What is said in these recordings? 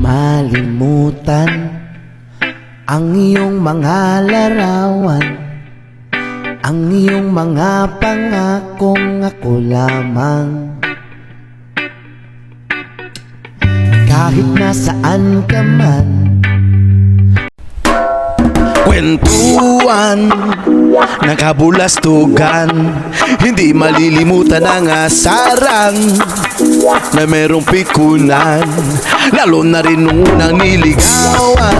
malimutan ang iyong mga larawan, ang iyong mga pangakong ako lamang. Kahit nasaan ka man, kwentuhan, nakabulastugan, hindi malilimutan ang asaran na merong pikunan, lalo na rin unang niligawan.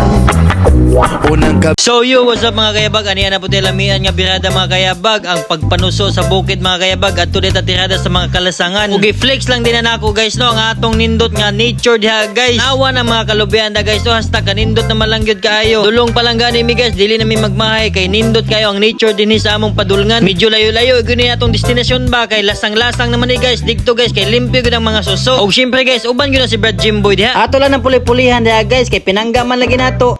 So yo, what's up mga kayabag? Aniya na po lamian nga birada mga kayabag. Ang pagpanuso sa bukid mga kayabag at tulit at tirada sa mga kalasangan. Ug i-flex lang din na ako guys no, ang atong nindot nga nature diha guys. Nawa na mga kalubian da guys no, hasta kanindot na malangyod kaayo. Dulong pa lang gani mi guys, dili na mi magmahay kay nindot kayo ang nature dinhi sa among padulngan. Medyo layo-layo guni atong destinasyon ba kay lasang-lasang naman ni guys. Dikto guys kay limpyo gud ang mga suso. Ug syempre guys, uban gyud na si Brad Jimboy diha. Ato lang ang puli-pulihan diha guys kay pinangga man lagi nato.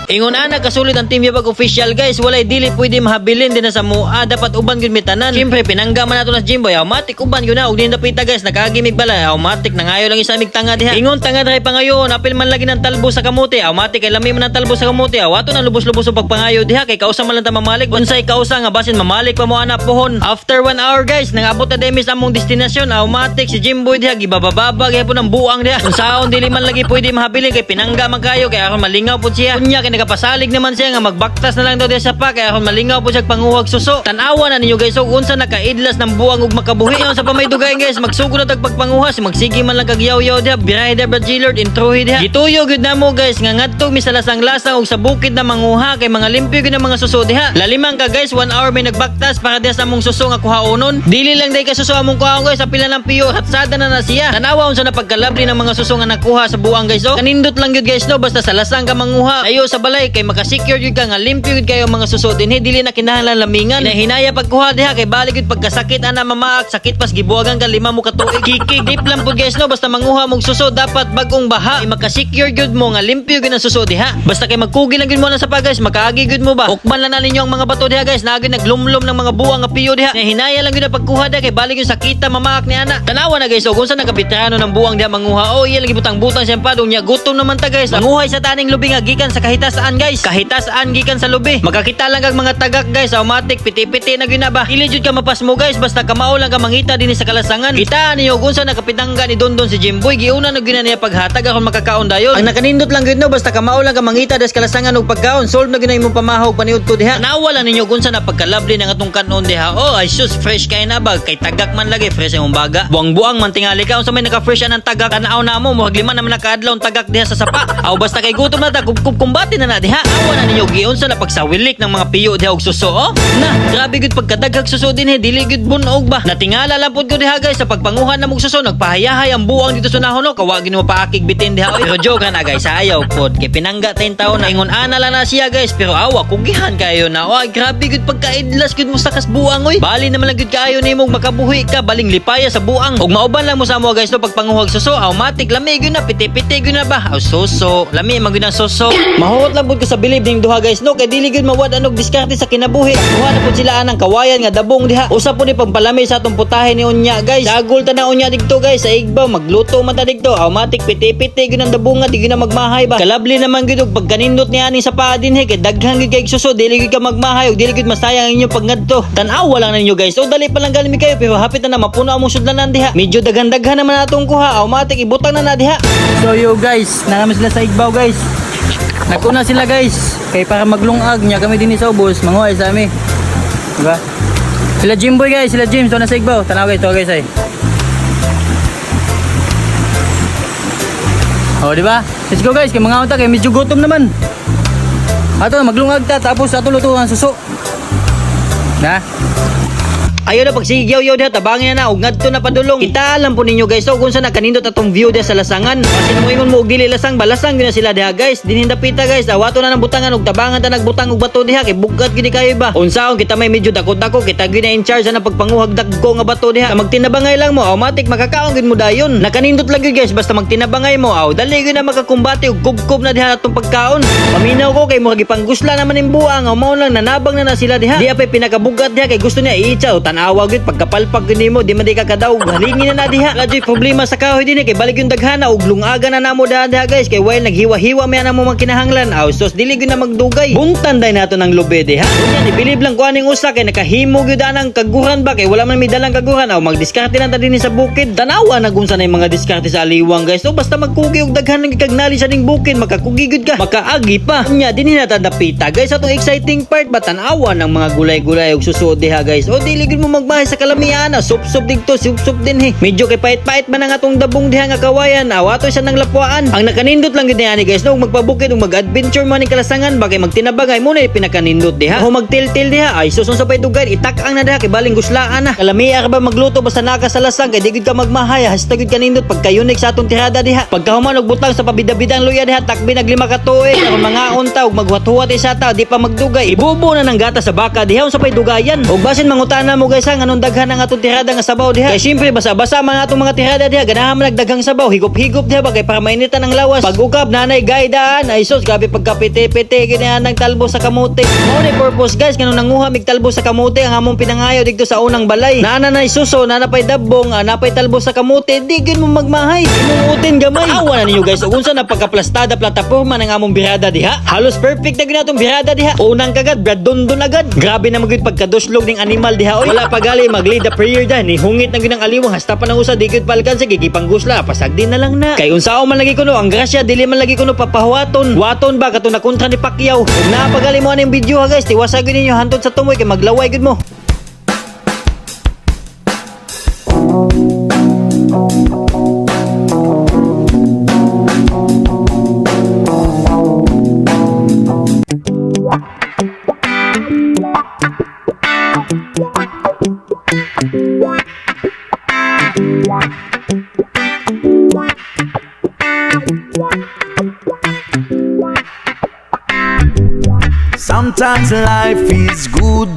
Ingon ana kasulit ang Team Yabag official guys, walay dili pwede mahabilin din na sa mua, dapat uban gyud mitanan. Syempre pinangga man nato na Jimboy, automatic uban gyud na ug din dapita guys, nakagimig bala, automatic nangayo lang isa mig tanga diha. Ingon tanga dray pangayon, apil man lagi ng talbo sa kamote, automatic kay lami man ang talbo sa kamote, awato na lubos-lubos og pagpangayo diha kay kausa man lang ta mamalik, unsay kausa nga basin mamalik pa mo ana pohon. After 1 hour guys, nangabot na demis among destinasyon, automatic si Jimboy diha gibabababa gyapon ang buang diha. Unsaon dili man lagi pwede mahabilin kay pinangga man kayo kay aron malingaw pud siya. Kunya kay nagapasalig naman siya nga magbaktas na lang daw diya sa pa kaya aron malingaw po siya panguhag suso. Tan-awa na ninyo guys og unsa nakaidlas ng buang ug makabuhi sa pamaydugayon guys, magsugod na tag pagpanguha, magsige man lang kag yaw-yaw diha, birahe diha Brad Gillard intro diha. Gituyo gud namo guys nga ngadto mi sa lasang-lasang og sa bukid na manguha kay mga limpyo gud ang mga suso diha. Lalimang ka guys, 1 hour may nagbaktas para diha sa among suso nga kuhaonon. Dili lang day ka suso among kuhaon guys, sa pila ng piyo hatsada na siya. Tanawa unsa na pagkalabli ng mga suso nga nakuha sa buang guys oh. Kanindot lang gud guys no, basta sa lasang ka manguha. Ayo sa balay kay maka-secure jud ka nga limpyo jud kayo mga suso dinhi, dili na kinahanglan lamingan. Hinaya pagkuha diha kay balik jud pagkasakit ana mamaak, sakit pas gibuwagan ka 5 mo ka tuig. Kikig dip lang pud guys no, basta manguha mog suso dapat bagong baha. Kay maka-secure jud mo nga limpyo gid ang suso diha. Basta kay magkugi lang gid mo lang sa pa guys, makaagi gud mo ba. Ukban lang na ninyo ang mga bato diha guys, naagid naglumlum ng mga buwang nga piyo diha. Hinaya lang gid ang pagkuha diha kay balik jud sakita mamaak ni ana. Tanawa na guys, og unsa nagabitrano ng buwang diha manguha. Oh, iya lagi butang-butang siyang padong nya gutom naman ta guys. Manguhay sa taning lubi nga gikan sa kahitasaan guys. Kahitasaan gikan sa lubi. Magkakita lang kag mga tagak guys, automatic piti-piti na gyud na ba. Dili jud ka mapasmo guys, basta kamao lang ka mangita dinhi sa kalasangan. Kita niyo kung sa nakapitangga ni Dondon si Jimboy, giuna na gyud niya paghatag aron makakaon dayon. Ang nakanindot lang gyud no, basta kamao lang ka mangita des kalasangan og pagkaon, solve na gyud na imong pamahog paniud to diha. Nawala ninyo kung sa napagkalabli ng atong kanon diha. Oh, ay sus, fresh kay na ba kay tagak man lagi, fresh imong baga. Buang-buang man tingali ka unsa may naka-fresh ang tagak. Tanaw na mo, murag 5 naman nakaadlaw tagak diha sa sapa. Aw basta kay gutom na ta, kumbati na diha. Nawala ninyo giunsa na pagsawilik ng mga piyo diha og suso oh. Na, grabe gud pagkadaghag suso dinhi, dili gud bunog ba. Natingala lang pud ko diha guys sa pagpanguhan na mog suso, nagpahayahay ang buang dito sa nahon no, kawagi mo paakig bitin diha. Pero joke na guys, ayaw pod kay pinangga 10 taon na ingon ana lang na siya guys, pero awa kugihan kayo na. Oh, grabe gud pagkaidlas gud mo sa kas buang oy. Bali naman lang gud kaayo nimo makabuhi ka baling lipaya sa buang. Og mauban lang mo sa mo guys no pagpanguhag suso, automatic lami gud na, piti-piti gud na ba. Aw suso, lami man gud ang suso. Mahuot lang pud ko sa bilib ning duha guys no, kay dili gud mawad anog diskarte sa kinabuhi. Kuha na pud sila anang kawayan nga dabong diha. Usa pud ni pagpalami sa atong putahe ni unya guys. Dagol ta na unya didto guys sa igbaw, magluto man ta didto. Automatic piti-piti gud ang dabong nga, di gud na magmahay ba. Kalabli naman gud og pagkanindot ni ani sa paa dinhi kay daghang gud kay suso, dili gud ka magmahay og dili gud masayang inyo pagngadto. Tan-aw lang ninyo guys. So dali pa lang galimi kayo pero hapit na mapuno among sudlanan diha. Medyo daghan-daghan naman atong kuha, automatic ibutang na diha. So yo guys, nangami sila sa igbaw guys. Nagkuna sila guys, kay para maglungag niya kami din sa ubos, manguhay sa amin. Diba? Sila Jimboy guys, sila James, to nasa igbaw. Tanaw guys, to guys ay. Oh, diba? Let's go guys, kay mga unta, kay medyo gutom naman. Ato, maglungag ta, tapos ato luto ang suso. Na? Ayaw na pagsigyaw-yaw diha tabangin na og ngadto na padulong. Kita alam po ninyo guys so kung sa nakanindot atong view diha sa lasangan. Basin mo ingon mo og dili lasang balasang gyud na sila diha guys. Dinhindapita guys awato na nang butangan og tabangan ta nagbutang og bato diha kay bugat gini kayo ba. Unsaon kita may medyo dako-dako kita gyud na in charge na pagpanguhag dagko nga bato diha. Magtinabangay lang mo automatic makakaon gyud mo dayon. Nakanindot lang gyud guys basta magtinabangay mo dali gyud na makakumbati og kubkob na diha atong pagkaon. Paminaw ko kay mo gipanggusla naman ning buang mao lang nanabang na sila diha. Di apay pinakabugat diha kay gusto niya iitsa o tanawa gyud pagkapalpag gyud nimo di man di ka kadaog halingin na diha. Ladyoy problema sa kahoy dinhi kay balik yung daghana og lungaga na namo diha guys kay while naghiwa-hiwa may namo magkinahanglan sos dili gyud na magdugay. Bungtan day nato ng lube diha. Unya ni bilib lang ko aning usa kay nakahimo gyud anang kaguran ba kay wala man may dalang kaguran magdiskarte lang ta dinhi sa bukid. Tanawa na gunsa na yung mga diskarte sa aliwang guys. So basta magkugi og daghan ng ikagnali sa ning bukid makakugi gyud ka makaagi pa. Unya dinhi na tadapita guys atong exciting part tanawa ng mga gulay-gulay ug susuod diha guys. O dili gyud mo magbahay sa kalamian sup-sup digto sup-sup dinhi. Medyo kay pait-pait man ang atong dabong diha nga kawayan awato siya nang lapuan. Ang nakanindot lang gyud ni guys no magpabukid ug mag-adventure man ning kalasangan bagay magtinabangay mo na pinakanindot diha. O magtil-til diha ay susun sa pay dugay itak ang na diha kay baling guslaan na. Kalamiya ka ba magluto basta naka sa lasang kay di gyud ka magmahay hashtag gyud kanindot pagkayunik sa atong tirada diha. Pagkahuman og butang sa pabida-bidang luya diha takbi naglima ka tuig aron mga unta ug maghuwat-huwat isa ta di pa magdugay ibubo na ng gata sa baka diha sa pay dugayan. Ug basin mangutana mo guys anong daghan ang atong tirada nga sabaw diha. Kay syempre basa-basa man atong mga tirada diha ganahan man nagdaghang sabaw higop-higop diha bagay para mainitan ang lawas. Pag ukab nanay gaydaan ay sus grabe pagkapite-pite ginahan ng talbo sa kamote. Mao ni purpose guys kanang nanguha mig talbo sa kamote ang among pinangayo didto sa unang balay. Naana na suso na napay dabbong napay talbo sa kamote di gyud mo magmahay. Imuutin gamay. Awa na ninyo guys ug unsa napagkaplastada plataporma ng among birada diha. Halos perfect na gyud atong birada diha. Unang kagad bradondon agad. Grabe na magud pagkaduslog ning animal diha oy. Wala pa gali mag-lead the prayer da ni hungit na gyud ang aliwang hasta pa nang usa di gyud palgan sige gipanggusla pasagdi na lang na. Kay unsaon man lagi kuno ang grasya dili man lagi kuno papahuwaton. Waton ba kato na kontra ni Pacquiao. Ug napagali mo aning video ha guys tiwasa gyud ninyo hantod sa tumoy kay maglaway gyud mo. Sometimes life is good